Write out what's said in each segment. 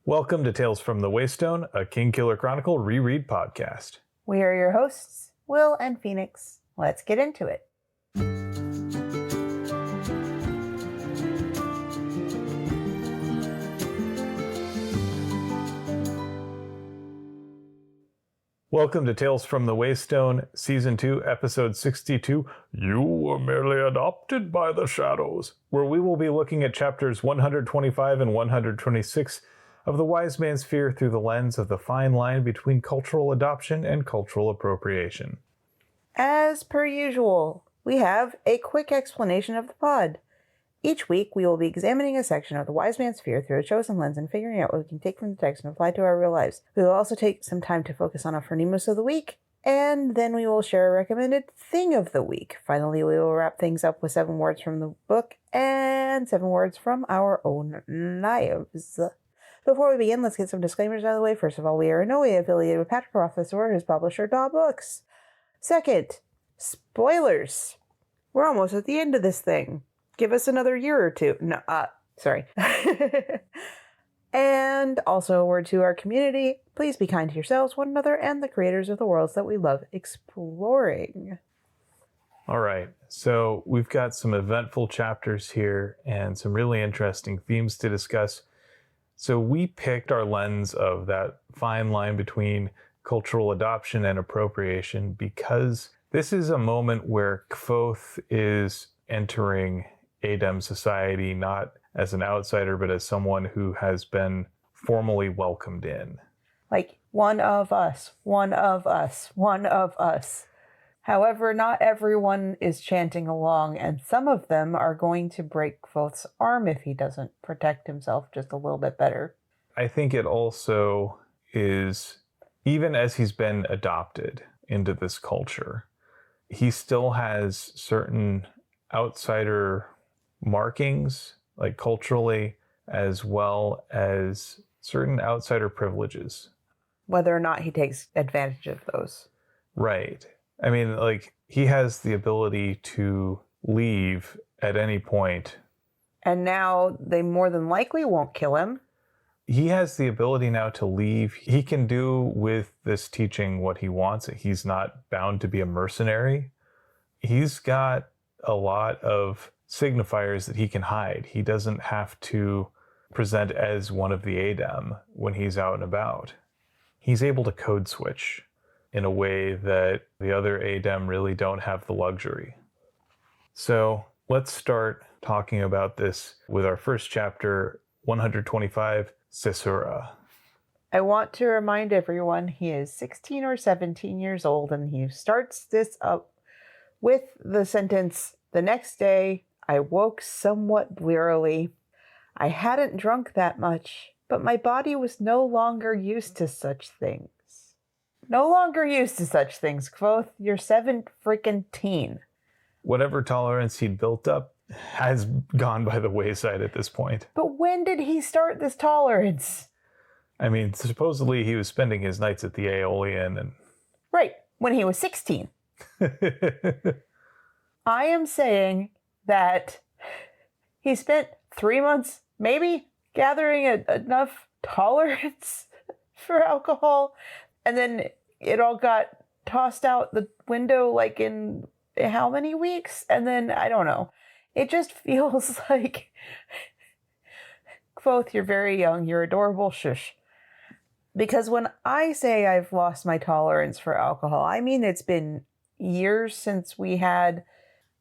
Welcome to Tales from the Waystone, a King Killer Chronicle reread podcast. We are your hosts, Will and Phoenix. Let's get into it. Welcome to Tales from the Waystone, Season 2, Episode 62, You Were Merely Adopted by the Shadows, where we will be looking at chapters 125 and 126 of The Wise Man's Fear through the lens of the fine line between cultural adoption and cultural appropriation. As per usual, we have a quick explanation of the pod. Each week, we will be examining a section of The Wise Man's Fear through a chosen lens and figuring out what we can take from the text and apply to our real lives. We will also take some time to focus on a phronemos of the week, and then we will share a recommended thing of the week. Finally, we will wrap things up with 7 words from the book and 7 words from our own lives. Before we begin, let's get some disclaimers out of the way. First of all, we are in no way affiliated with Patrick Rothfuss or his publisher, Daw Books. Second, spoilers. We're almost at the end of this thing. Give us another year or two. No, sorry. And also a word to our community. Please be kind to yourselves, one another, and the creators of the worlds that we love exploring. All right, so we've got some eventful chapters here and some really interesting themes to discuss. So we picked our lens of that fine line between cultural adoption and appropriation because this is a moment where Kvothe is entering Adem society, not as an outsider, but as someone who has been formally welcomed in. Like, one of us, one of us, one of us. However, not everyone is chanting along, and some of them are going to break Kvothe's arm if he doesn't protect himself just a little bit better. I think it also is, even as he's been adopted into this culture, he still has certain outsider markings, like culturally, as well as certain outsider privileges. Whether or not he takes advantage of those. Right. I mean, like, he has the ability to leave at any point. And now they more than likely won't kill him. He has the ability now to leave. He can do with this teaching what he wants. He's not bound to be a mercenary. He's got a lot of signifiers that he can hide. He doesn't have to present as one of the Adem when he's out and about. He's able to code switch in a way that the other Adem really don't have the luxury. So let's start talking about this with our first chapter, 125, Caesura. I want to remind everyone he is 16 or 17 years old, and he starts this up with the sentence, "The next day, I woke somewhat wearily. I hadn't drunk that much, but my body was no longer used to such things." No longer used to such things, Kvothe. You're 17. Whatever tolerance he'd built up has gone by the wayside at this point. But when did he start this tolerance? I mean, supposedly he was spending his nights at the Aeolian and... Right, when he was 16. I am saying that he spent 3 months, maybe, gathering enough tolerance for alcohol, and then it all got tossed out the window, like, in how many weeks? And then, I don't know. It just feels like, Kvothe, you're very young, you're adorable, shush. Because when I say I've lost my tolerance for alcohol, I mean it's been years since we had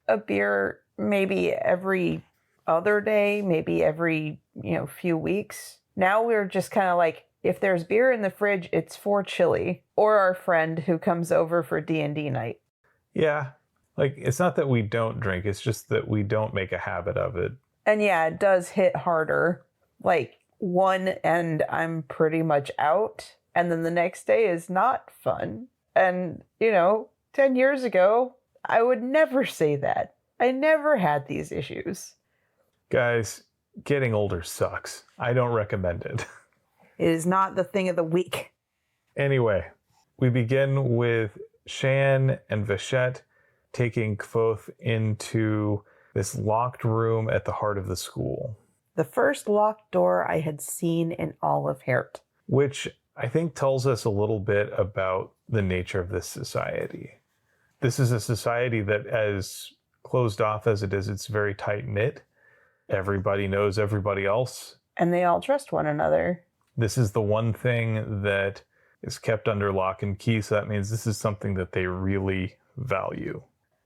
a beer, maybe every other day, maybe every, few weeks. Now we're just kind of like, if there's beer in the fridge, it's for Chili or our friend who comes over for D&D night. Yeah. Like, it's not that we don't drink, it's just that we don't make a habit of it. And yeah, it does hit harder. Like, one and I'm pretty much out, and then the next day is not fun. And, 10 years ago, I would never say that. I never had these issues. Guys, getting older sucks. I don't recommend it. It is not the thing of the week. Anyway, we begin with Shan and Vachette taking Kvothe into this locked room at the heart of the school. The first locked door I had seen in all of Hert. Which I think tells us a little bit about the nature of this society. This is a society that, as closed off as it is, it's very tight-knit. Everybody knows everybody else. And they all trust one another. This is the one thing that is kept under lock and key, so that means this is something that they really value.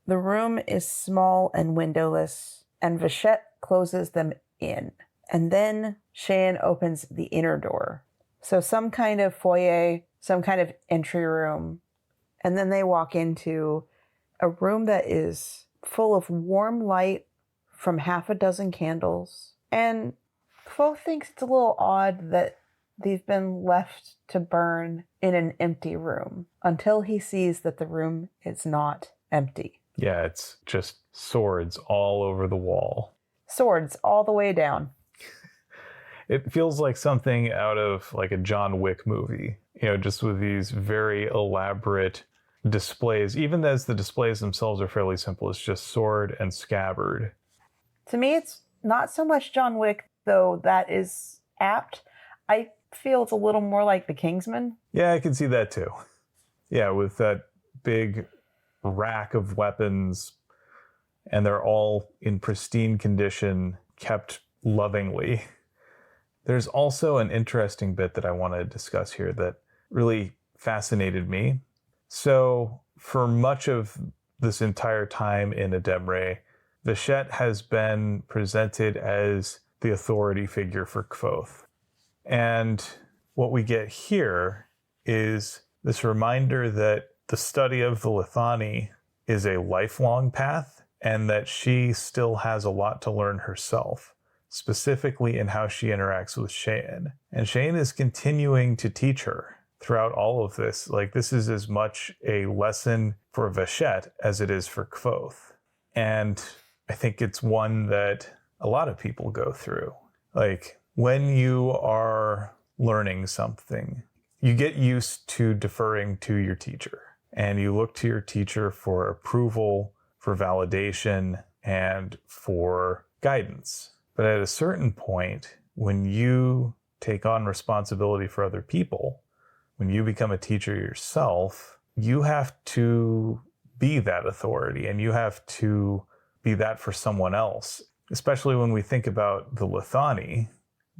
The room is small and windowless, and Vachette closes them in. And then Cheyenne opens the inner door. So some kind of foyer, some kind of entry room. And then they walk into a room that is full of warm light from half a dozen candles. And Kvothe thinks it's a little odd that they've been left to burn in an empty room until he sees that the room is not empty. Yeah, it's just swords all over the wall. Swords all the way down. It feels like something out of like a John Wick movie, just with these very elaborate displays. Even as the displays themselves are fairly simple, it's just sword and scabbard. To me, it's not so much John Wick, though that is apt. I feel it's a little more like the Kingsman. Yeah, I can see that too. Yeah, with that big rack of weapons, and they're all in pristine condition, kept lovingly. There's also an interesting bit that I want to discuss here that really fascinated me. So for much of this entire time in Ademre, Vachette has been presented as the authority figure for Kvothe. And what we get here is this reminder that the study of the Lithani is a lifelong path and that she still has a lot to learn herself, specifically in how she interacts with Cheyenne. And Cheyenne is continuing to teach her throughout all of this. Like, this is as much a lesson for Vachette as it is for Kvothe. And I think it's one that a lot of people go through. Like, when you are learning something, you get used to deferring to your teacher. And you look to your teacher for approval, for validation, and for guidance. But at a certain point, when you take on responsibility for other people, when you become a teacher yourself, you have to be that authority and you have to be that for someone else. Especially when we think about the Lithani.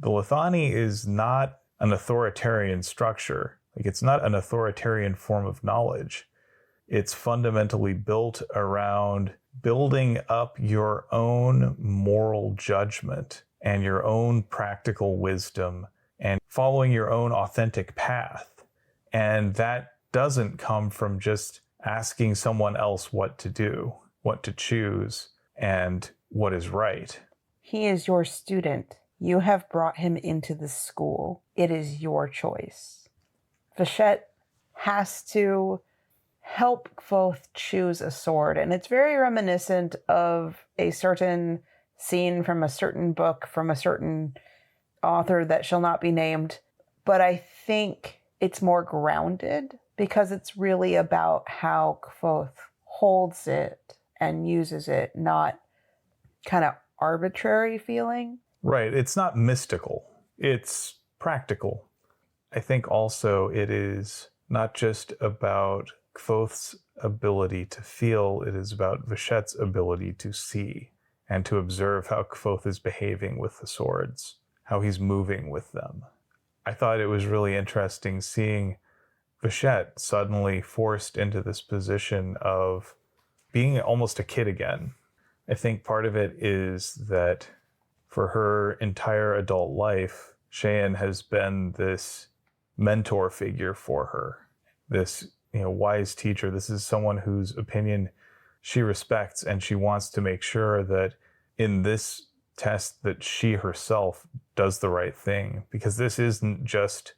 The Lithani is not an authoritarian structure. Like, it's not an authoritarian form of knowledge. It's fundamentally built around building up your own moral judgment and your own practical wisdom and following your own authentic path. And that doesn't come from just asking someone else what to do, what to choose, and what is right. He is your student. You have brought him into the school. It is your choice. Vachette has to help Kvothe choose a sword, and it's very reminiscent of a certain scene from a certain book from a certain author that shall not be named. But I think it's more grounded because it's really about how Kvothe holds it and uses it, not kind of arbitrary feeling. Right. It's not mystical. It's practical. I think also it is not just about Kvothe's ability to feel, it is about Vachette's ability to see and to observe how Kvothe is behaving with the swords, how he's moving with them. I thought it was really interesting seeing Vachette suddenly forced into this position of being almost a kid again. I think part of it is that for her entire adult life, Cheyenne has been this mentor figure for her, this wise teacher. This is someone whose opinion she respects, and she wants to make sure that in this test that she herself does the right thing, because this isn't just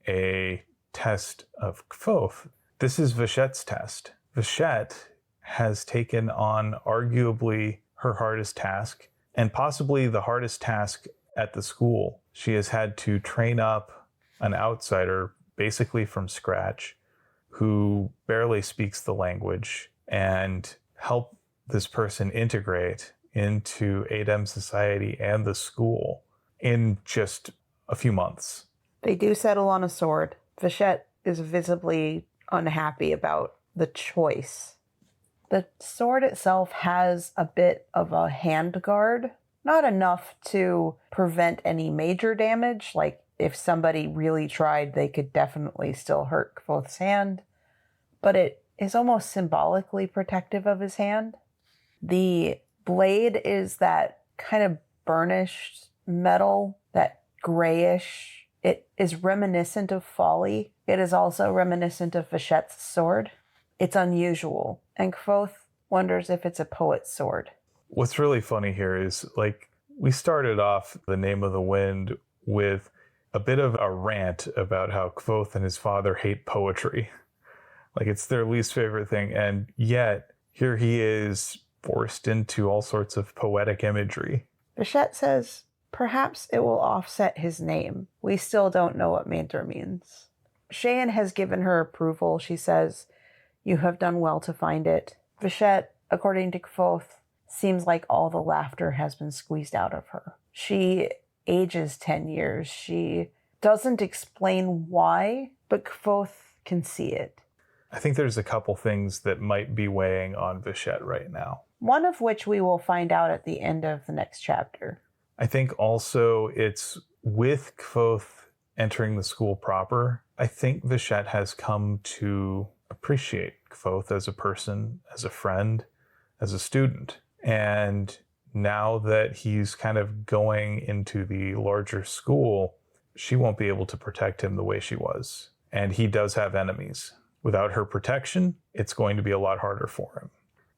a test of Kvothe. This is Vachette's test. Vachette has taken on arguably her hardest task, and possibly the hardest task at the school. She has had to train up an outsider basically from scratch who barely speaks the language and help this person integrate into Adem society and the school. in just a few months. They do settle on a sword. Vachette is visibly unhappy about the choice. The sword itself has a bit of a hand guard, not enough to prevent any major damage. Like if somebody really tried, they could definitely still hurt Kvothe's hand, but it is almost symbolically protective of his hand. The blade is that kind of burnished metal, that grayish. It is reminiscent of folly. It is also reminiscent of Vachette's sword. It's unusual, and Kvothe wonders if it's a poet's sword. What's really funny here is, like, we started off The Name of the Wind with a bit of a rant about how Kvothe and his father hate poetry. Like, it's their least favorite thing, and yet here he is forced into all sorts of poetic imagery. Vachette says perhaps it will offset his name. We still don't know what Mantor means. Cheyenne has given her approval. She says, "You have done well to find it." Vachette, according to Kvothe, seems like all the laughter has been squeezed out of her. She ages 10 years. She doesn't explain why, but Kvothe can see it. I think there's a couple things that might be weighing on Vachette right now. One of which we will find out at the end of the next chapter. I think also it's with Kvothe entering the school proper, I think Vachette has come to appreciate Kvothe as a person, as a friend, as a student. And now that he's kind of going into the larger school, she won't be able to protect him the way she was. And he does have enemies. Without her protection, it's going to be a lot harder for him.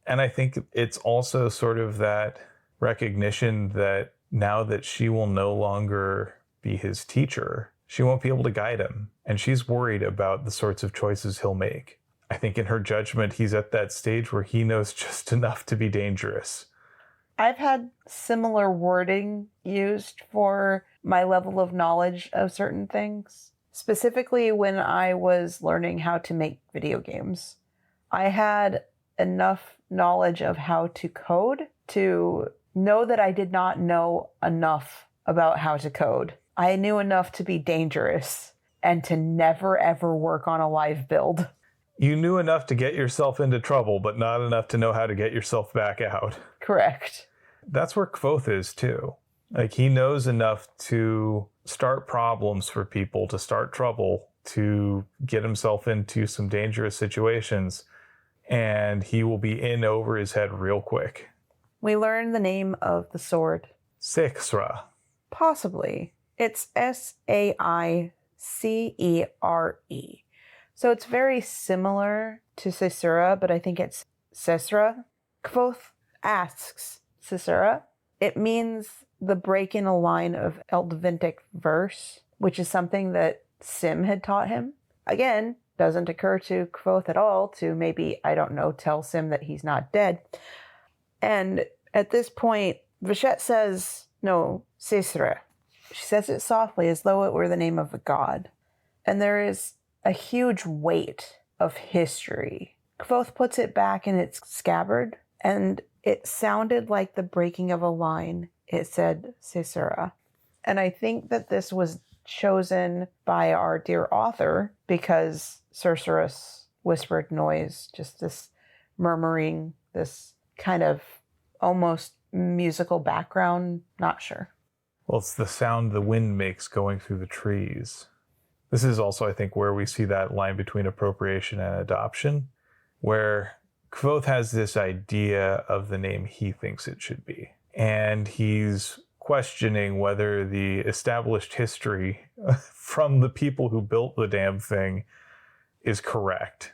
And I think it's also sort of that recognition that now that she will no longer be his teacher, she won't be able to guide him. And she's worried about the sorts of choices he'll make. I think in her judgment, he's at that stage where he knows just enough to be dangerous. I've had similar wording used for my level of knowledge of certain things. Specifically, when I was learning how to make video games, I had enough knowledge of how to code to know that I did not know enough about how to code. I knew enough to be dangerous and to never ever work on a live build. You knew enough to get yourself into trouble, but not enough to know how to get yourself back out. Correct. That's where Kvothe is too. Like, he knows enough to start problems for people, to start trouble, to get himself into some dangerous situations, and he will be in over his head real quick. We learn the name of the sword. Seiksra. Possibly. It's Saicere. So it's very similar to Caesura, but I think it's Sesra. Kvothe asks Caesura. It means the break in a line of Eldvintic verse, which is something that Sim had taught him. Again, doesn't occur to Kvothe at all to maybe, I don't know, tell Sim that he's not dead. And at this point, Vachette says, no, Caesura. She says it softly as though it were the name of a god. And there is a huge weight of history. Kvothe puts it back in its scabbard, and it sounded like the breaking of a line. It said Caesura. And I think that this was chosen by our dear author because Cercerus whispered noise, just this murmuring, this kind of almost musical background, not sure. Well, it's the sound the wind makes going through the trees. This is also, I think, where we see that line between appropriation and adoption, where Kvothe has this idea of the name he thinks it should be. And he's questioning whether the established history from the people who built the damn thing is correct.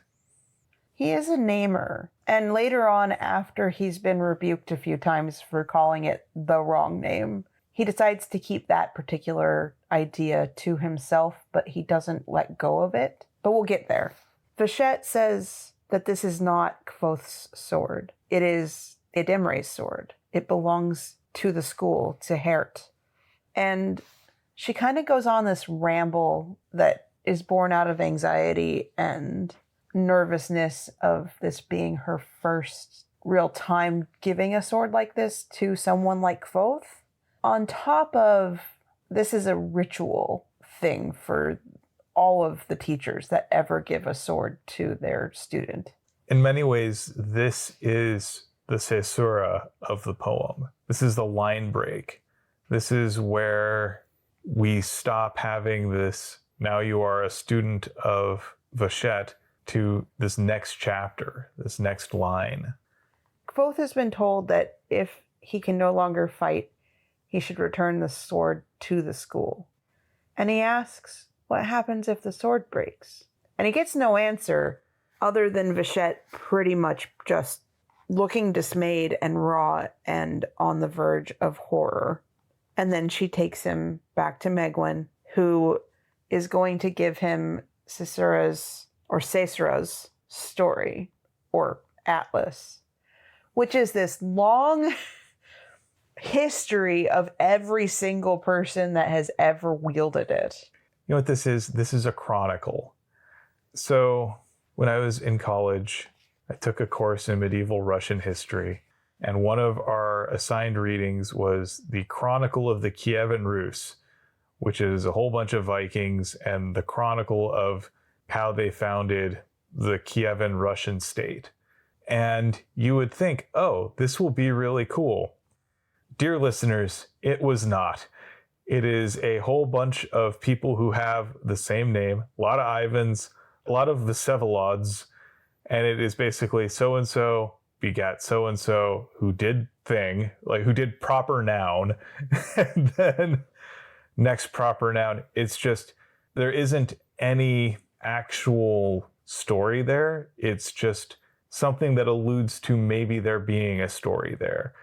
He is a namer. And later on, after he's been rebuked a few times for calling it the wrong name, he decides to keep that particular idea to himself, but he doesn't let go of it. But we'll get there. Vachette says that this is not Kvothe's sword. It is Idemre's sword. It belongs to the school, to Hert. And she kind of goes on this ramble that is born out of anxiety and nervousness of this being her first real time giving a sword like this to someone like Kvothe. On top of this is a ritual thing for all of the teachers that ever give a sword to their student. In many ways, this is the caesura of the poem. This is the line break. This is where we stop having this, now you are a student of Vachette, to this next chapter, this next line. Kvothe has been told that if he can no longer fight, he should return the sword to the school. And he asks, what happens if the sword breaks? And he gets no answer other than Vachette pretty much just looking dismayed and raw and on the verge of horror. And then she takes him back to Megwin, who is going to give him Caesura's story, or atlas, which is this long history of every single person that has ever wielded it. You know what this is? This is a chronicle. So when I was in college, I took a course in medieval Russian history, and one of our assigned readings was the Chronicle of the Kievan Rus, which is a whole bunch of Vikings and the chronicle of how they founded the Kievan Russian state. And you would think, oh, this will be really cool. Dear listeners, it was not. It is a whole bunch of people who have the same name, a lot of Ivans, a lot of Vsevolods, and it is basically so-and-so begat so-and-so who did thing, like who did proper noun, and then next proper noun. It's just, there isn't any actual story there. It's just something that alludes to maybe there being a story there.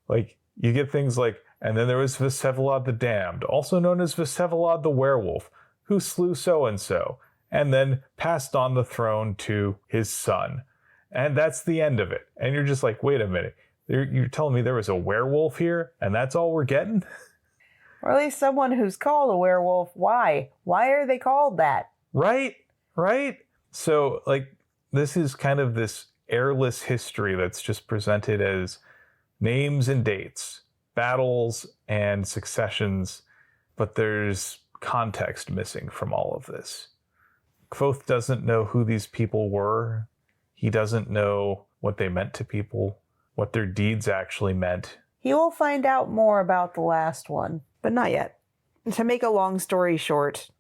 Like, you get things like, and then there was Vsevolod the Damned, also known as Vsevolod the Werewolf, who slew so-and-so, and then passed on the throne to his son. And that's the end of it. And you're just like, wait a minute, you're telling me there was a werewolf here, and that's all we're getting? Or at least someone who's called a werewolf. Why? Why are they called that? Right? So, like, this is kind of this airless history that's just presented as names and dates, battles and successions, but there's context missing from all of this. Kvothe doesn't know who these people were. He doesn't know what they meant to people, what their deeds actually meant. He will find out more about the last one, but not yet. To make a long story short,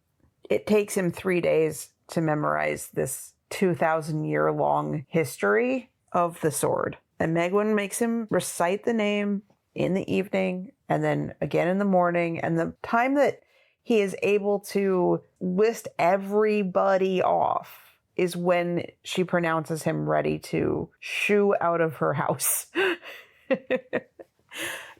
it takes him 3 days to memorize this 2,000-year-long history of the sword. And Megwin makes him recite the name in the evening and then again in the morning. And the time that he is able to list everybody off is when she pronounces him ready to shoo out of her house.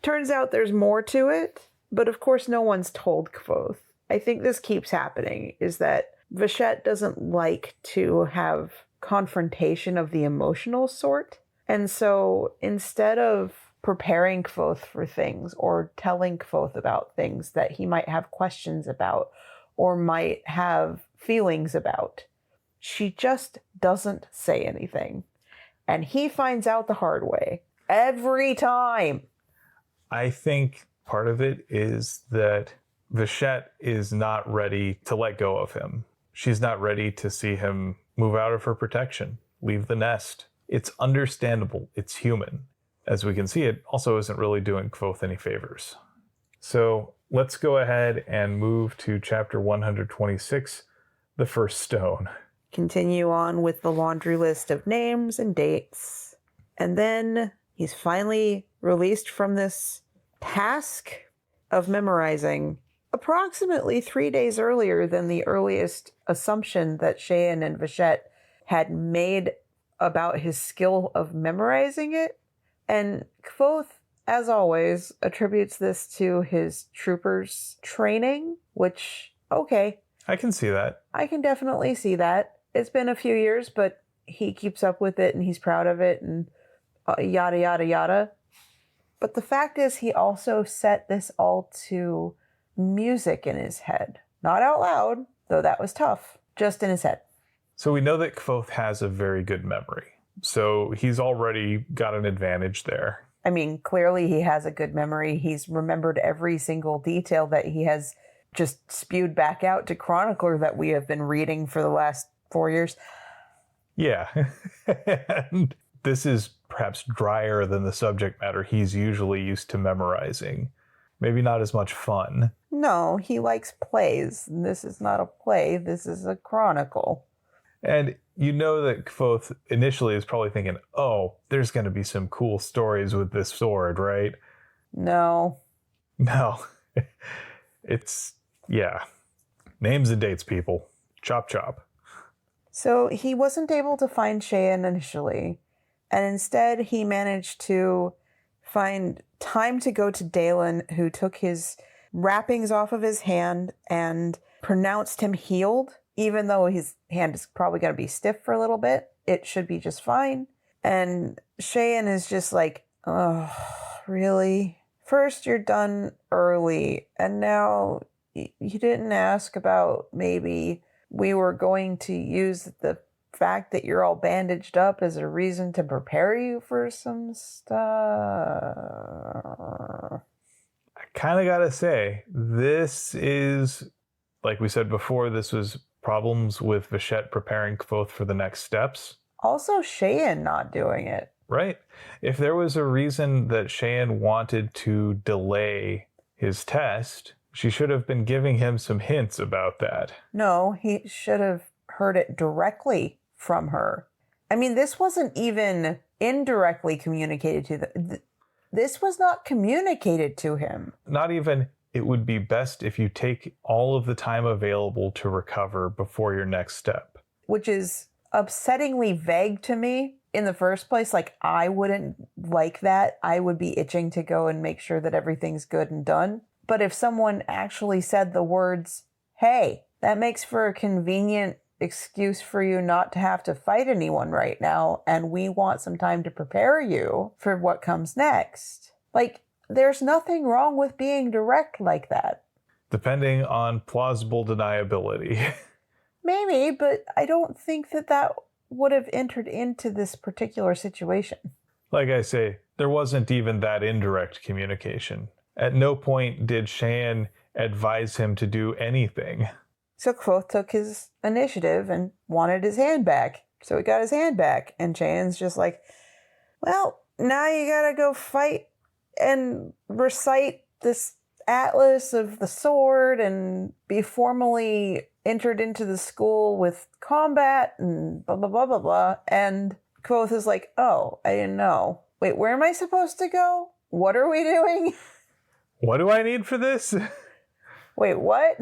Turns out there's more to it, but of course no one's told Kvothe. I think this keeps happening, is that Vachette doesn't like to have confrontation of the emotional sort. And so instead of preparing Kvothe for things or telling Kvothe about things that he might have questions about or might have feelings about, she just doesn't say anything. And he finds out the hard way every time. I think part of it is that Vachette is not ready to let go of him. She's not ready to see him move out of her protection, leave the nest. It's understandable. It's human. As we can see, it also isn't really doing Kvothe any favors. So let's go ahead and move to chapter 126, The First Stone. Continue on with the laundry list of names and dates. And then he's finally released from this task of memorizing approximately 3 days earlier than the earliest assumption that Cheyenne and Vachette had made about his skill of memorizing it. And Kvothe, as always, attributes this to his troopers training, which, okay. I can see that. I can definitely see that. It's been a few years, but he keeps up with it and he's proud of it and yada, yada, yada. But the fact is, he also set this all to music in his head. Not out loud, though that was tough, just in his head. So we know that Kvothe has a very good memory. So he's already got an advantage there. I mean, clearly he has a good memory. He's remembered every single detail that he has just spewed back out to Chronicler that we have been reading for the last 4 years. Yeah. And this is perhaps drier than the subject matter he's usually used to memorizing. Maybe not as much fun. No, he likes plays. This is not a play. This is a chronicle. And you know that Kvothe initially is probably thinking, oh, there's going to be some cool stories with this sword, right? No. No. It's, yeah. Names and dates, people. Chop, chop. So he wasn't able to find Cheyenne initially, and instead he managed to find time to go to Dalen, who took his wrappings off of his hand and pronounced him healed. Even though his hand is probably going to be stiff for a little bit, it should be just fine. And Cheyenne is just like, oh, really? First you're done early, and now you didn't ask about maybe we were going to use the fact that you're all bandaged up as a reason to prepare you for some stuff. I kind of got to say, this is, like we said before, this was problems with Vachette preparing Kvothe for the next steps. Also, Cheyenne not doing it. Right. If there was a reason that Cheyenne wanted to delay his test, she should have been giving him some hints about that. No, he should have heard it directly from her. I mean, this wasn't even indirectly communicated to this was not communicated to him. Not even, it would be best if you take all of the time available to recover before your next step. Which is upsettingly vague to me in the first place. Like, I wouldn't like that. I would be itching to go and make sure that everything's good and done. But if someone actually said the words, hey, that makes for a convenient excuse for you not to have to fight anyone right now, and we want some time to prepare you for what comes next. Like, there's nothing wrong with being direct like that. Depending on plausible deniability. Maybe, but I don't think that would have entered into this particular situation. Like I say, there wasn't even that indirect communication. At no point did Cheyenne advise him to do anything. So Kvothe took his initiative and wanted his hand back. So he got his hand back. And Cheyenne's just like, well, now you gotta go fight and recite this atlas of the sword and be formally entered into the school with combat and blah, blah, blah, blah, blah. And Kvothe is like, oh, I didn't know. Wait, where am I supposed to go? What are we doing? What do I need for this? Wait, what?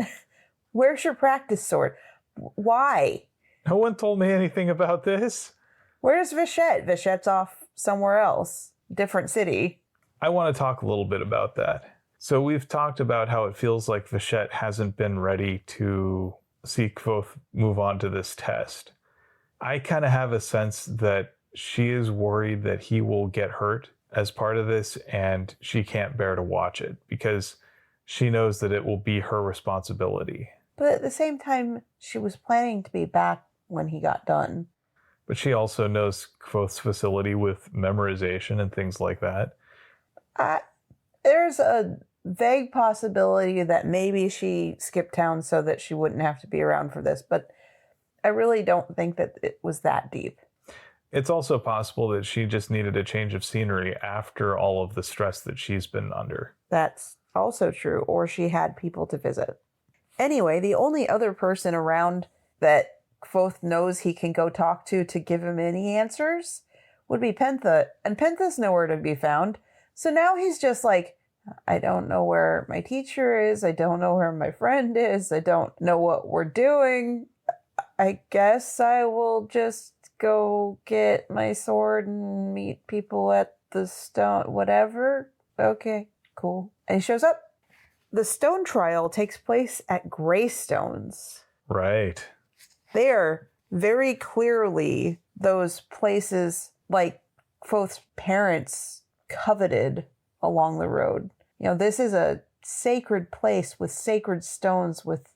Where's your practice sword? Why? No one told me anything about this. Where's Vachette? Vachette's off somewhere else. Different city. I want to talk a little bit about that. So we've talked about how it feels like Vachette hasn't been ready to see Kvothe move on to this test. I kind of have a sense that she is worried that he will get hurt as part of this, and she can't bear to watch it because she knows that it will be her responsibility. But at the same time, she was planning to be back when he got done. But she also knows Kvothe's facility with memorization and things like that. There's a vague possibility that maybe she skipped town so that she wouldn't have to be around for this, but I really don't think that it was that deep. It's also possible that she just needed a change of scenery after all of the stress that she's been under. That's also true, or she had people to visit. Anyway, the only other person around that Kvothe knows he can go talk to give him any answers would be Penthe, and Penthe's nowhere to be found. So now he's just like, I don't know where my teacher is, I don't know where my friend is, I don't know what we're doing. I guess I will just go get my sword and meet people at the stone, whatever. Okay, cool. And he shows up. The stone trial takes place at Greystones. Right. They are very clearly those places like Kvothe's parents coveted along the road. You know, this is a sacred place with sacred stones with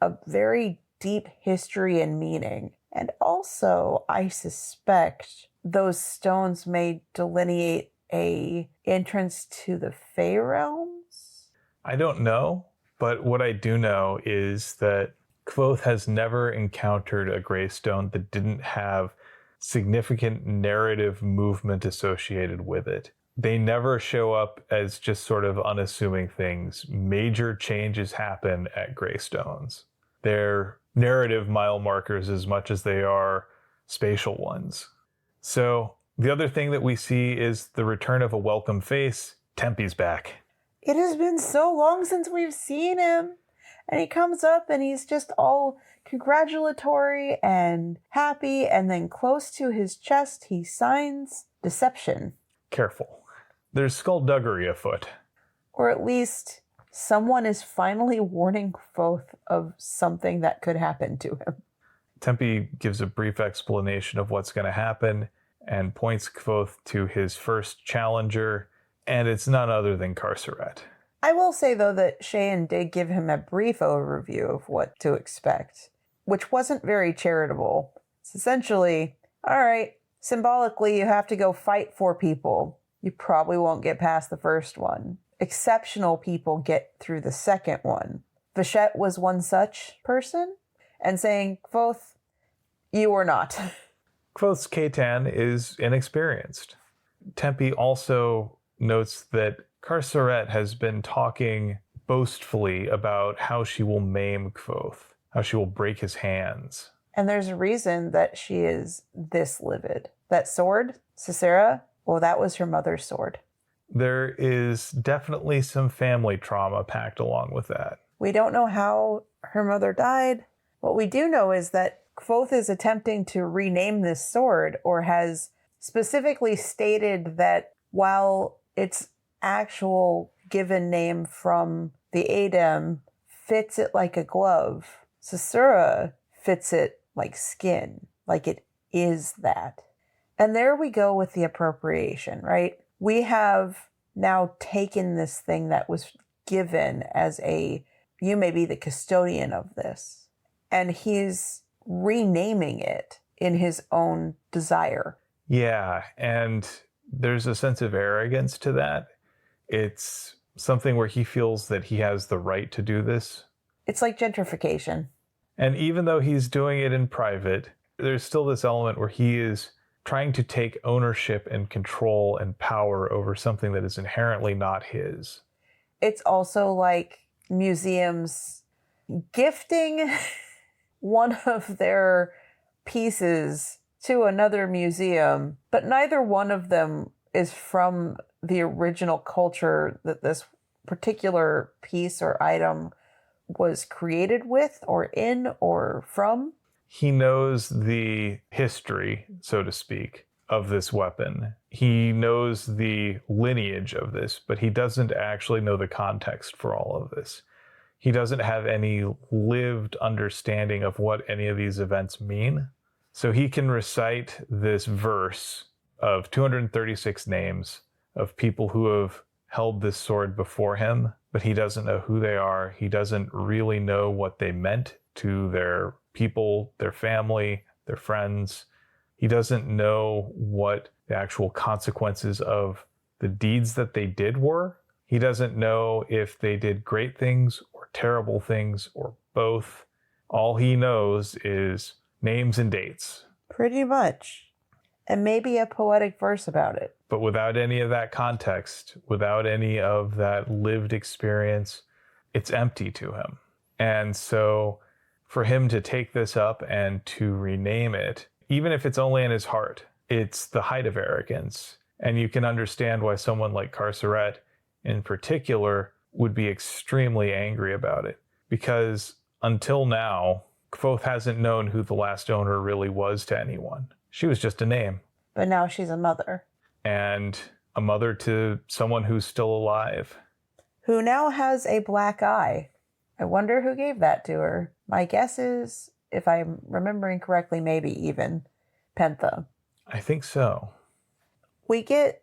a very deep history and meaning. And also, I suspect those stones may delineate a entrance to the Fey realms? I don't know, but what I do know is that Kvothe has never encountered a Greystone that didn't have significant narrative movement associated with it. They never show up as just sort of unassuming things. Major changes happen at Greystones. They're narrative mile markers as much as they are spatial ones. So the other thing that we see is the return of a welcome face. Tempe's back. It has been so long since we've seen him. And he comes up and he's just all congratulatory and happy. And then close to his chest, he signs deception. Careful. There's skullduggery afoot. Or at least someone is finally warning Kvothe of something that could happen to him. Tempe gives a brief explanation of what's going to happen and points Kvothe to his first challenger, and it's none other than Carceret. I will say, though, that Cheyenne did give him a brief overview of what to expect, which wasn't very charitable. It's essentially, all right, symbolically, you have to go fight 4 people. You probably won't get past the first one. Exceptional people get through the second one. Vachette was one such person, and saying, Kvothe, you were not. Kvothe's Ketan is inexperienced. Tempe also notes that Carceret has been talking boastfully about how she will maim Kvothe, how she will break his hands. And there's a reason that she is this livid. That sword, Cicera, well, that was her mother's sword. There is definitely some family trauma packed along with that. We don't know how her mother died. What we do know is that Kvothe is attempting to rename this sword, or has specifically stated that while its actual given name from the Adem fits it like a glove, Cicera fits it like skin, like it is that. And there we go with the appropriation, right? We have now taken this thing that was given as you may be the custodian of this, and he's renaming it in his own desire. Yeah, and there's a sense of arrogance to that. It's something where he feels that he has the right to do this. It's like gentrification. And even though he's doing it in private, there's still this element where he is trying to take ownership and control and power over something that is inherently not his. It's also like museums gifting one of their pieces to another museum, but neither one of them is from the original culture that this particular piece or item was created with or in or from. He knows the history, so to speak, of this weapon. He knows the lineage of this, but he doesn't actually know the context for all of this. He doesn't have any lived understanding of what any of these events mean. So he can recite this verse of 236 names of people who have held this sword before him, but he doesn't know who they are. He doesn't really know what they meant to their people, their family, their friends. He doesn't know what the actual consequences of the deeds that they did were. He doesn't know if they did great things or terrible things or both. All he knows is names and dates. Pretty much. And maybe a poetic verse about it. But without any of that context, without any of that lived experience, it's empty to him. And so for him to take this up and to rename it, even if it's only in his heart, it's the height of arrogance. And you can understand why someone like Carceret in particular would be extremely angry about it. Because until now, Kvothe hasn't known who the last owner really was to anyone. She was just a name. But now she's a mother. And a mother to someone who's still alive. Who now has a black eye. I wonder who gave that to her. My guess is, if I'm remembering correctly, maybe even Pentha. I think so. We get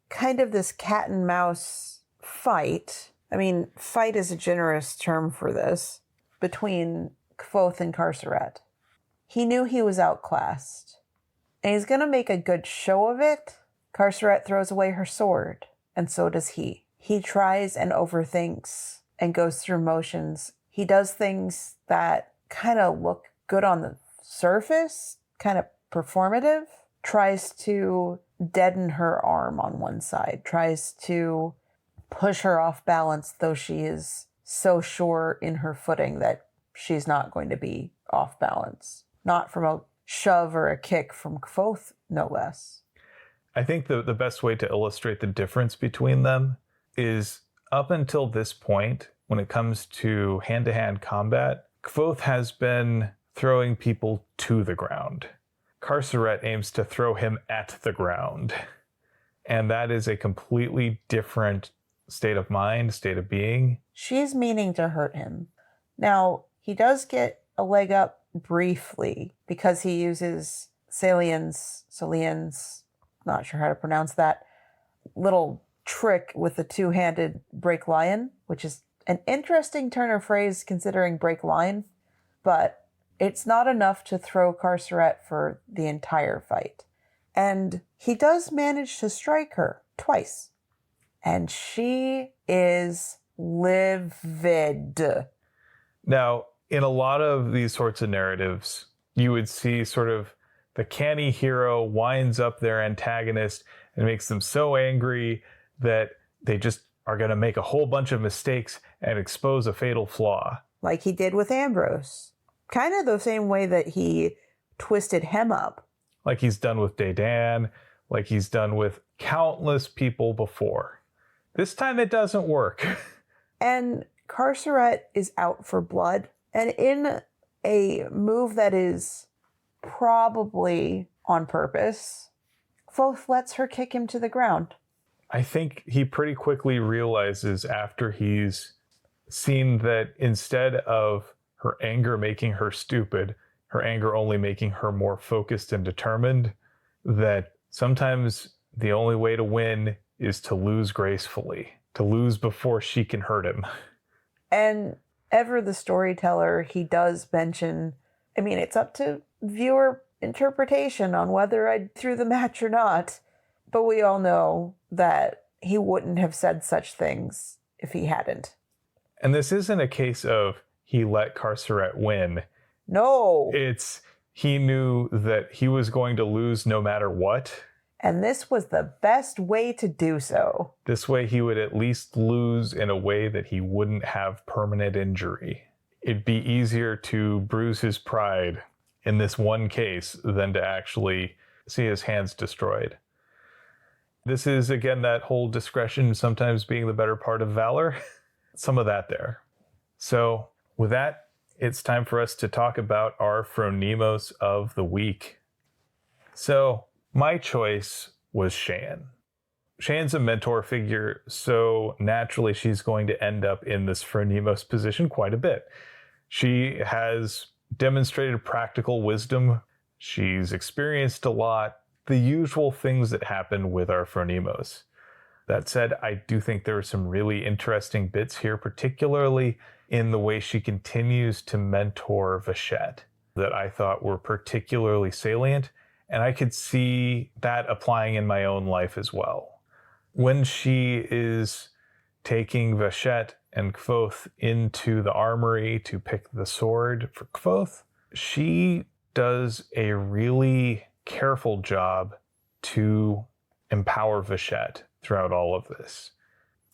kind of this cat and mouse fight. I mean, fight is a generous term for this. Between Kvothe and Carceret. He knew he was outclassed. And he's going to make a good show of it. Carceret throws away her sword, and so does he. He tries and overthinks and goes through motions. He does things that kind of look good on the surface, kind of performative. Tries to deaden her arm on one side, tries to push her off balance, though she is so sure in her footing that she's not going to be off balance. Not from a shove or a kick from Kvothe, no less. I think the best way to illustrate the difference between them is up until this point, when it comes to hand-to-hand combat, Kvothe has been throwing people to the ground. Carceret aims to throw him at the ground. And that is a completely different state of mind, state of being. She's meaning to hurt him. Now, he does get a leg up briefly because he uses Celian's, not sure how to pronounce that, little trick with the two-handed break lion, which is an interesting turn of phrase considering break line, but it's not enough to throw Carceret for the entire fight. And he does manage to strike her twice. And she is livid. Now, in a lot of these sorts of narratives, you would see sort of the canny hero winds up their antagonist and makes them so angry that they just are going to make a whole bunch of mistakes and expose a fatal flaw. Like he did with Ambrose. Kind of the same way that he twisted Hem up. Like he's done with Dedan, like he's done with countless people before. This time it doesn't work. And Carceret is out for blood. And in a move that is probably on purpose, Kvothe lets her kick him to the ground. I think he pretty quickly realizes after he's seen that instead of her anger making her stupid, her anger only making her more focused and determined, that sometimes the only way to win is to lose gracefully, to lose before she can hurt him. And ever the storyteller, he does mention, I mean, it's up to viewer interpretation on whether I threw the match or not, but we all know that he wouldn't have said such things if he hadn't. And this isn't a case of he let Carceret win. No. It's he knew that he was going to lose no matter what. And this was the best way to do so. This way he would at least lose in a way that he wouldn't have permanent injury. It'd be easier to bruise his pride in this one case than to actually see his hands destroyed. This is, again, that whole discretion sometimes being the better part of valor. Some of that there. So with that, it's time for us to talk about our Phronimos of the week. So my choice was Shan. Shan's a mentor figure, so naturally she's going to end up in this Phronimos position quite a bit. She has demonstrated practical wisdom. She's experienced a lot. The usual things that happen with our Phronimos. That said, I do think there are some really interesting bits here, particularly in the way she continues to mentor Vachette, that I thought were particularly salient, and I could see that applying in my own life as well. When she is taking Vachette and Kvothe into the armory to pick the sword for Kvothe, she does a really careful job to empower Vachette throughout all of this.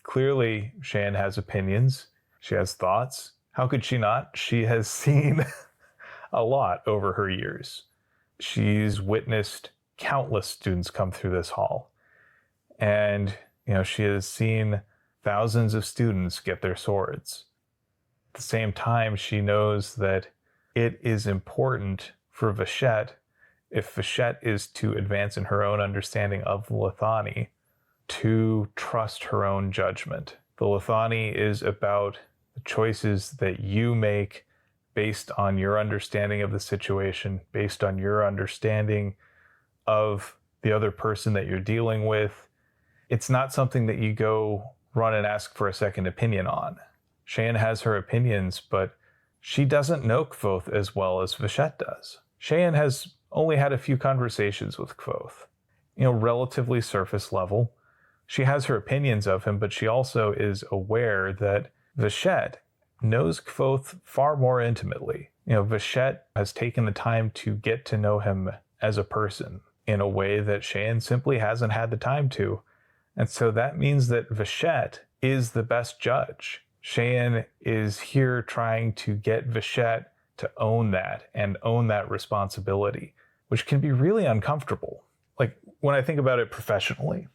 Clearly, Shan has opinions. She has thoughts. How could she not? She has seen a lot over her years. She's witnessed countless students come through this hall. And, she has seen thousands of students get their swords. At the same time, she knows that it is important for Vachette, if Vachette is to advance in her own understanding of the Lithani, to trust her own judgment. The Lithani is about the choices that you make based on your understanding of the situation, based on your understanding of the other person that you're dealing with. It's not something that you go run and ask for a second opinion on. Shan has her opinions, but she doesn't know Kvothe as well as Vachette does. Shan has only had a few conversations with Kvothe. relatively surface level. She has her opinions of him, but she also is aware that Vachette knows Kvothe far more intimately. Vachette has taken the time to get to know him as a person in a way that Cheyenne simply hasn't had the time to. And so that means that Vachette is the best judge. Cheyenne is here trying to get Vachette to own that and own that responsibility, which can be really uncomfortable. Like when I think about it professionally,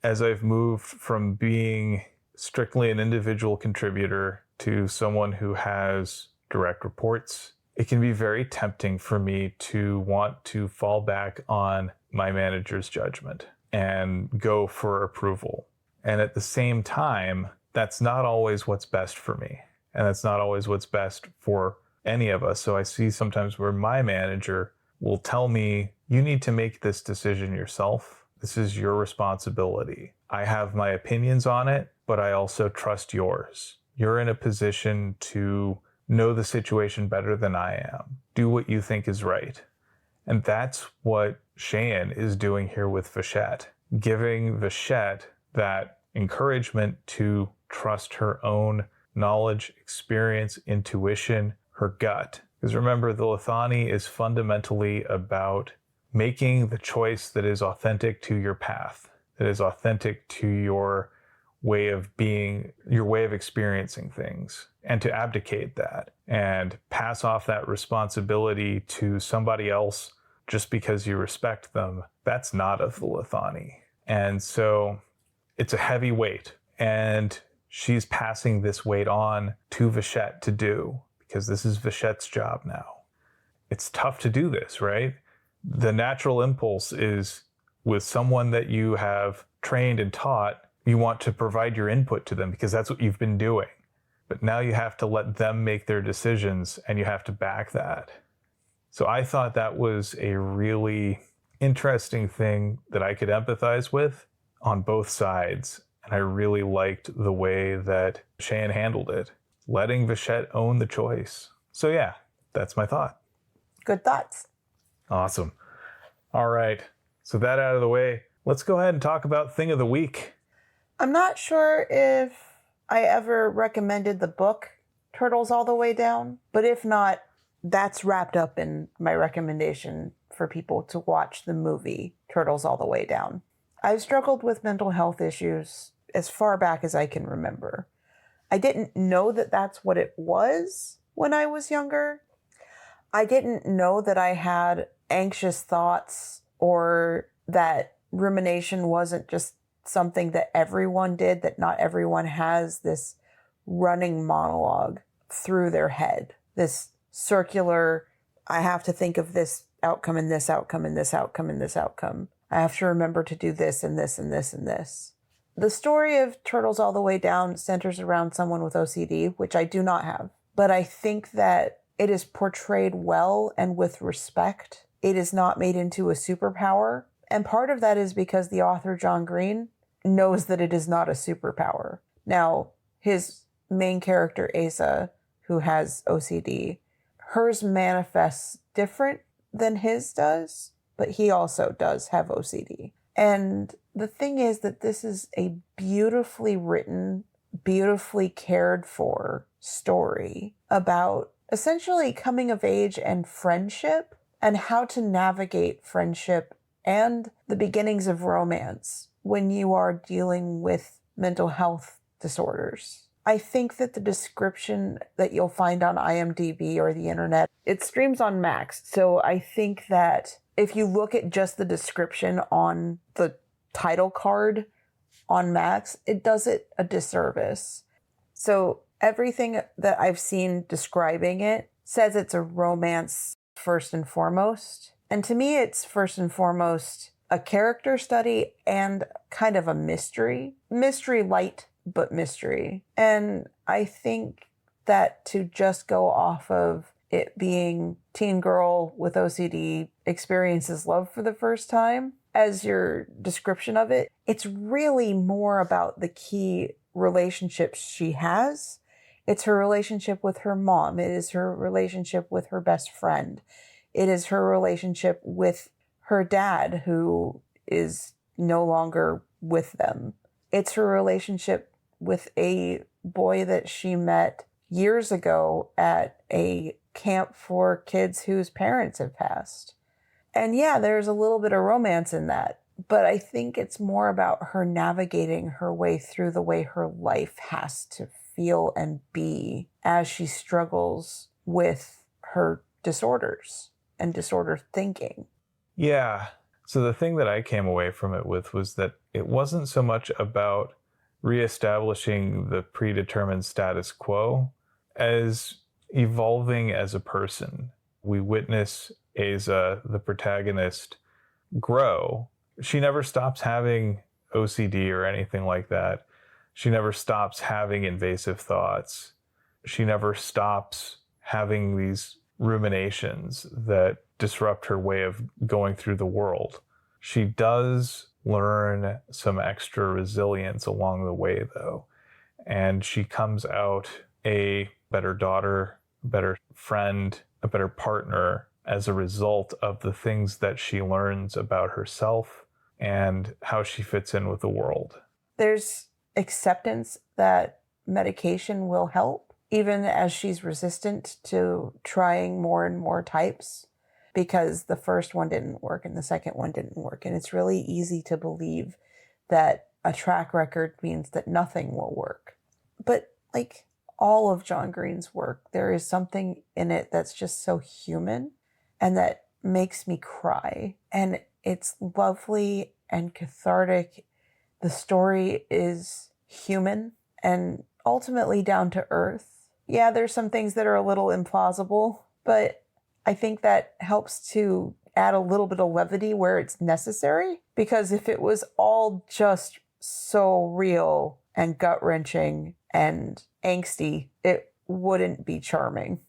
as I've moved from being strictly an individual contributor to someone who has direct reports, it can be very tempting for me to want to fall back on my manager's judgment and go for approval. And at the same time, that's not always what's best for me. And that's not always what's best for any of us. So I see sometimes where my manager will tell me, you need to make this decision yourself. This is your responsibility. I have my opinions on it, but I also trust yours. You're in a position to know the situation better than I am. Do what you think is right. And that's what Cheyenne is doing here with Vachette, giving Vachette that encouragement to trust her own knowledge, experience, intuition, her gut. Because remember, the Lithani is fundamentally about making the choice that is authentic to your path, that is authentic to your way of being, your way of experiencing things, and to abdicate that and pass off that responsibility to somebody else just because you respect them. That's not of the Lithani. And so it's a heavy weight, and she's passing this weight on to Vachette to do, because this is Vachette's job now. It's tough to do this, right? The natural impulse is with someone that you have trained and taught, you want to provide your input to them because that's what you've been doing. But now you have to let them make their decisions and you have to back that. So I thought that was a really interesting thing that I could empathize with on both sides. And I really liked the way that Cheyenne handled it, letting Vachette own the choice. So yeah, that's my thought. Good thoughts. Awesome. All right. So that out of the way, let's go ahead and talk about Thing of the Week. I'm not sure if I ever recommended the book Turtles All the Way Down, but if not, that's wrapped up in my recommendation for people to watch the movie Turtles All the Way Down. I've struggled with mental health issues as far back as I can remember. I didn't know that that's what it was when I was younger. I didn't know that I had anxious thoughts or that rumination wasn't just something that everyone did, that not everyone has this running monologue through their head, this circular, I have to think of this outcome and this outcome and this outcome and this outcome. I have to remember to do this and this and this and this. The story of Turtles All the Way Down centers around someone with OCD, which I do not have. But I think that it is portrayed well and with respect. It is not made into a superpower. And part of that is because the author, John Green, knows that it is not a superpower. Now, his main character, Asa, who has OCD, hers manifests different than his does, but he also does have OCD. And the thing is that this is a beautifully written, beautifully cared for story about essentially coming of age and friendship and how to navigate friendship and the beginnings of romance when you are dealing with mental health disorders. I think that the description that you'll find on IMDb or the internet, it streams on Max. So I think that if you look at just the description on the title card on Max, it does it a disservice. So everything that I've seen describing it says it's a romance first and foremost. And to me, it's first and foremost a character study and kind of a mystery. Mystery light, but mystery. And I think that to just go off of it being teen girl with OCD experiences love for the first time as your description of it, it's really more about the key relationships she has. It's her relationship with her mom. It is her relationship with her best friend. It is her relationship with her dad, who is no longer with them. It's her relationship with a boy that she met years ago at a camp for kids whose parents have passed. And yeah, there's a little bit of romance in that, but I think it's more about her navigating her way through the way her life has to feel and be as she struggles with her disorders and disorder thinking. Yeah. So the thing that I came away from it with was that it wasn't so much about reestablishing the predetermined status quo as evolving as a person. We witness Asa, the protagonist, grow. She never stops having OCD or anything like that. She never stops having invasive thoughts. She never stops having these ruminations that disrupt her way of going through the world. She does learn some extra resilience along the way, though. And she comes out a better daughter, a better friend, a better partner as a result of the things that she learns about herself and how she fits in with the world. There's acceptance that medication will help, even as she's resistant to trying more and more types, because the first one didn't work and the second one didn't work. And it's really easy to believe that a track record means that nothing will work. But like all of John Green's work, there is something in it that's just so human and that makes me cry. And it's lovely and cathartic. The story is human and ultimately down to earth. Yeah, there's some things that are a little implausible, but I think that helps to add a little bit of levity where it's necessary. Because if it was all just so real and gut-wrenching and angsty, it wouldn't be charming.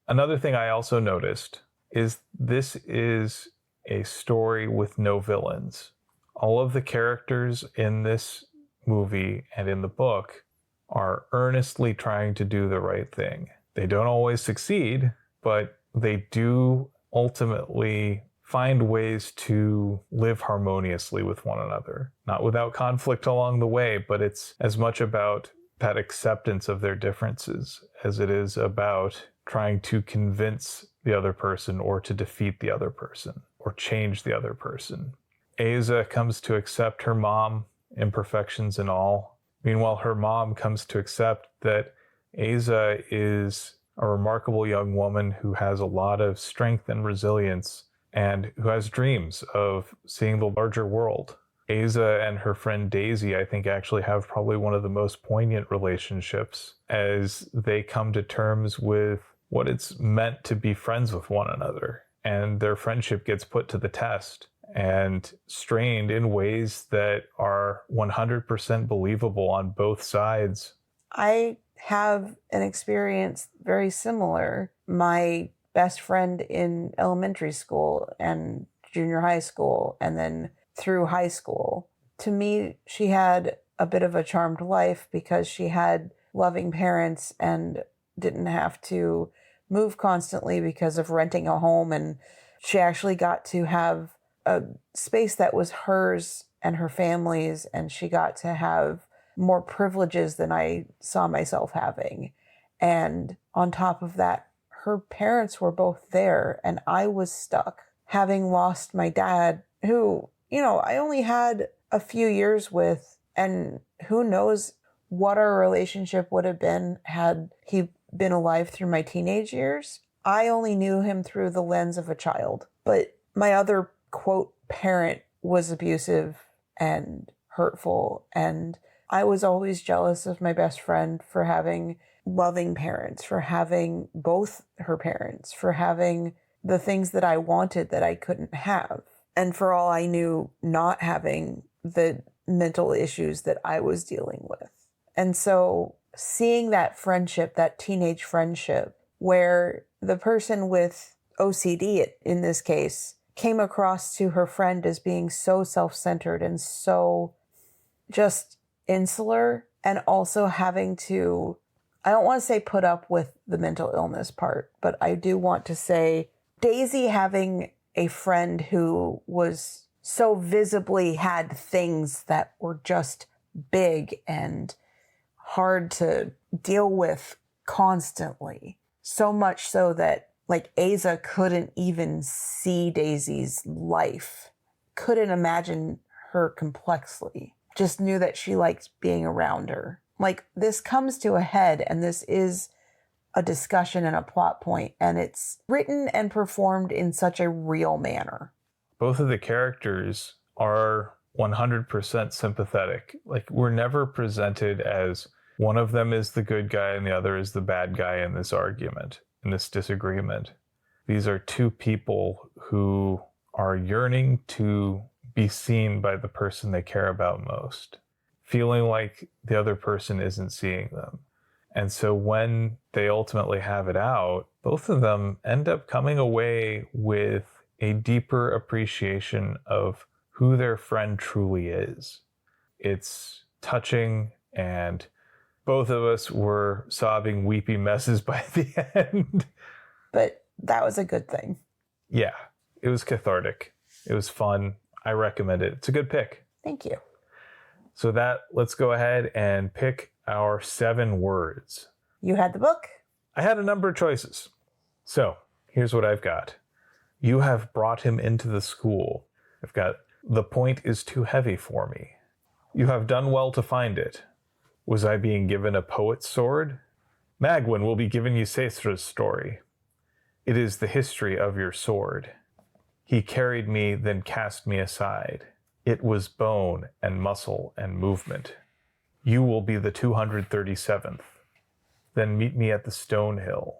Another thing I also noticed is this is a story with no villains. All of the characters in this movie and in the book are earnestly trying to do the right thing. They don't always succeed, but they do ultimately find ways to live harmoniously with one another. Not without conflict along the way, but it's as much about that acceptance of their differences as it is about trying to convince the other person or to defeat the other person or change the other person. Asa comes to accept her mom, imperfections and all. Meanwhile, her mom comes to accept that Asa is a remarkable young woman who has a lot of strength and resilience and who has dreams of seeing the larger world. Asa and her friend Daisy, I think, actually have probably one of the most poignant relationships as they come to terms with what it's meant to be friends with one another. And their friendship gets put to the test and strained in ways that are 100% believable on both sides. I have an experience very similar. My best friend in elementary school and junior high school and then through high school. To me, she had a bit of a charmed life because she had loving parents and didn't have to move constantly because of renting a home. And she actually got to have a space that was hers and her family's, and she got to have more privileges than I saw myself having. And on top of that, her parents were both there, and I was stuck, having lost my dad, who, I only had a few years with, and who knows what our relationship would have been had he been alive through my teenage years. I only knew him through the lens of a child. But my other, quote, parent was abusive and hurtful, and I was always jealous of my best friend for having loving parents, for having both her parents, for having the things that I wanted that I couldn't have, and for all I knew, not having the mental issues that I was dealing with. And so seeing that friendship, that teenage friendship, where the person with OCD, in this case, came across to her friend as being so self-centered and so just insular, and also having to, I don't want to say put up with the mental illness part, but I do want to say Daisy having a friend who was so visibly had things that were just big and hard to deal with constantly. So much so that like Aza couldn't even see Daisy's life, couldn't imagine her complexly, just knew that she liked being around her. Like, this comes to a head, and this is a discussion and a plot point, and it's written and performed in such a real manner. Both of the characters are 100% sympathetic. Like, we're never presented as one of them is the good guy and the other is the bad guy in this argument, in this disagreement. These are two people who are yearning to be seen by the person they care about most, feeling like the other person isn't seeing them. And so when they ultimately have it out, both of them end up coming away with a deeper appreciation of who their friend truly is. It's touching, and both of us were sobbing weepy messes by the end. But that was a good thing. Yeah, it was cathartic. It was fun. I recommend it. It's a good pick. Thank you. So let's go ahead and pick our 7 words. You had the book? I had a number of choices. So here's what I've got. You have brought him into the school. I've got, the point is too heavy for me. You have done well to find it. Was I being given a poet's sword? Magwin will be giving you Sestra's story. It is the history of your sword. He carried me, then cast me aside. It was bone and muscle and movement. You will be the 237th. Then meet me at the stone hill.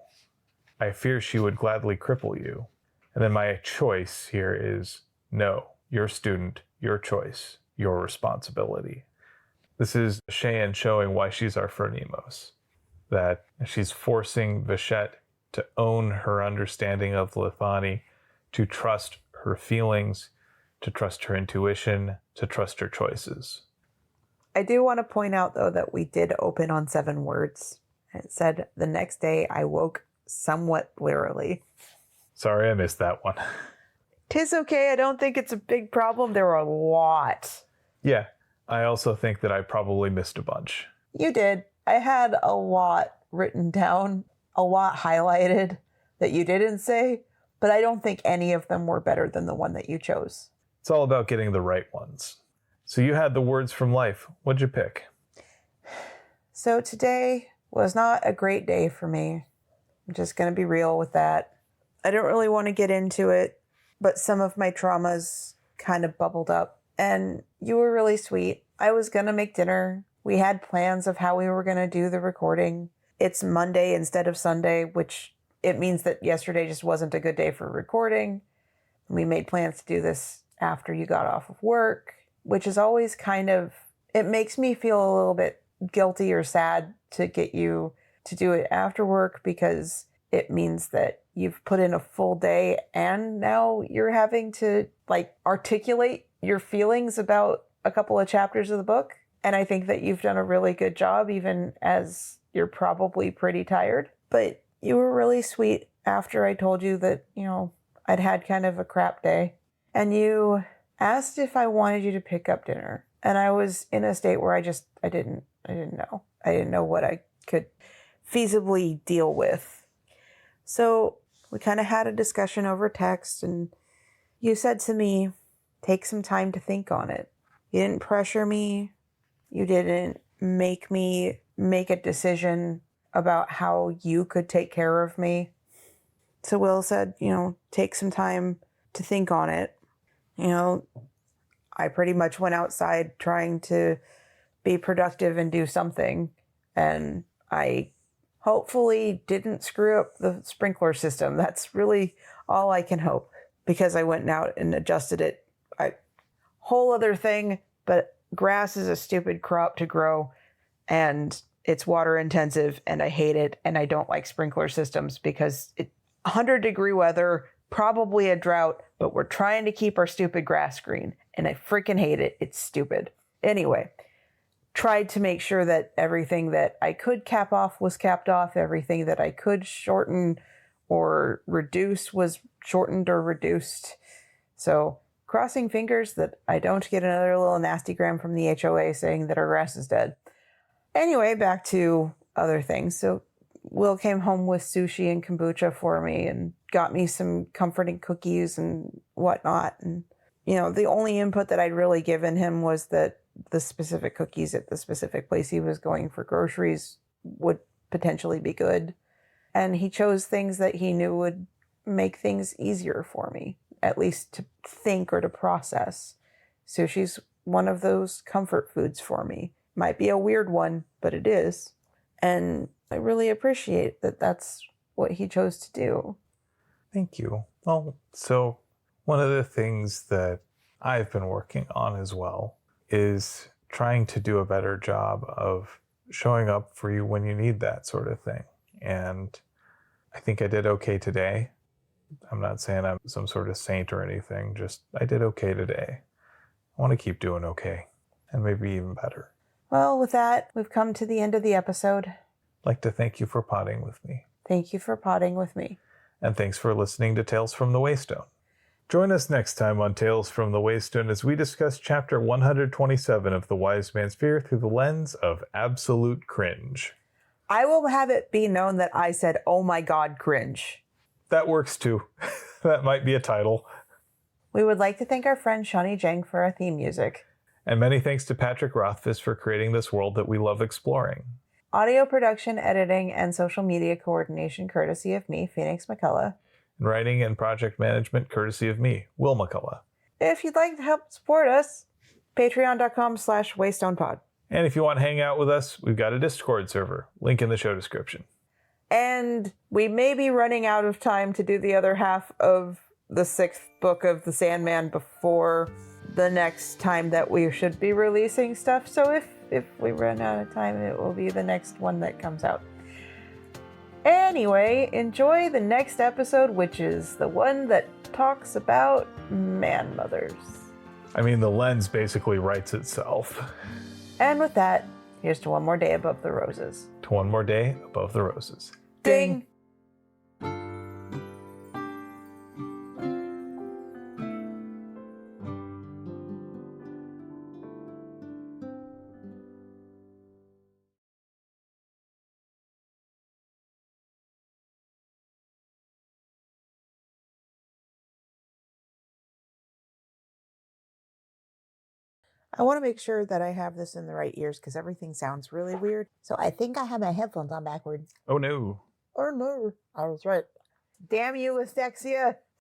I fear she would gladly cripple you. And then my choice here is, no, your student, your choice, your responsibility. This is Cheyenne showing why she's our Phronimos. That she's forcing Vachette to own her understanding of Lithani, to trust her feelings, to trust her intuition, to trust her choices. I do want to point out, though, that we did open on 7 words. It said, the next day I woke somewhat literally. Sorry, I missed that one. 'Tis okay. I don't think it's a big problem. There were a lot. Yeah, I also think that I probably missed a bunch. You did. I had a lot written down, a lot highlighted that you didn't say, but I don't think any of them were better than the one that you chose. It's all about getting the right ones. So you had the words from life. What'd you pick? So today was not a great day for me. I'm just going to be real with that. I don't really want to get into it, but some of my traumas kind of bubbled up. And you were really sweet. I was going to make dinner. We had plans of how we were going to do the recording. It's Monday instead of Sunday, which it means that yesterday just wasn't a good day for recording. We made plans to do this after you got off of work, which is always kind of, it makes me feel a little bit guilty or sad to get you to do it after work, because it means that you've put in a full day and now you're having to like articulate your feelings about a couple of chapters of the book. And I think that you've done a really good job, even as you're probably pretty tired. But you were really sweet after I told you that, I'd had kind of a crap day. And you asked if I wanted you to pick up dinner. And I was in a state where I didn't know. I didn't know what I could feasibly deal with. So we kind of had a discussion over text, and you said to me, take some time to think on it. You didn't pressure me. You didn't make me make a decision about how you could take care of me. So Will said, take some time to think on it. I pretty much went outside trying to be productive and do something. And I hopefully didn't screw up the sprinkler system. That's really all I can hope, because I went out and adjusted it. Whole other thing, but grass is a stupid crop to grow, and it's water intensive, and I hate it, and I don't like sprinkler systems because 100-degree weather, probably a drought, but we're trying to keep our stupid grass green, and I freaking hate it. It's stupid. Anyway, tried to make sure that everything that I could cap off was capped off, everything that I could shorten or reduce was shortened or reduced. So crossing fingers that I don't get another little nasty gram from the HOA saying that our grass is dead. Anyway, back to other things. So Will came home with sushi and kombucha for me and got me some comforting cookies and whatnot. And, the only input that I'd really given him was that the specific cookies at the specific place he was going for groceries would potentially be good. And he chose things that he knew would make things easier for me, at least to think or to process. Sushi's one of those comfort foods for me. Might be a weird one, but it is. And I really appreciate that that's what he chose to do. Thank you. Well, so one of the things that I've been working on as well is trying to do a better job of showing up for you when you need that sort of thing. And I think I did okay today. I'm not saying I'm some sort of saint or anything, just I did okay today. I want to keep doing okay, and maybe even better. Well, with that, we've come to the end of the episode. I'd like to thank you for potting with me. Thank you for potting with me. And thanks for listening to Tales from the Waystone. Join us next time on Tales from the Waystone as we discuss Chapter 127 of The Wise Man's Fear through the lens of absolute cringe. I will have it be known that I said, "Oh my God, cringe." That works too. That might be a title. We would like to thank our friend Shawnee Jang for our theme music. And many thanks to Patrick Rothfuss for creating this world that we love exploring. Audio production, editing, and social media coordination courtesy of me, Phoenix McCullough. And writing and project management courtesy of me, Will McCullough. If you'd like to help support us, patreon.com/waystonepod. And if you want to hang out with us, we've got a Discord server. Link in the show description. And we may be running out of time to do the other half of the 6th book of the Sandman before the next time that we should be releasing stuff. So if we run out of time, it will be the next one that comes out. Anyway, enjoy the next episode, which is the one that talks about man-mothers. I mean, the lens basically writes itself. And with that, here's to one more day above the roses. To one more day above the roses. Ding! I want to make sure that I have this in the right ears because everything sounds really weird. So I think I have my headphones on backwards. Oh no. Or no, I was right. Damn you, Astexia.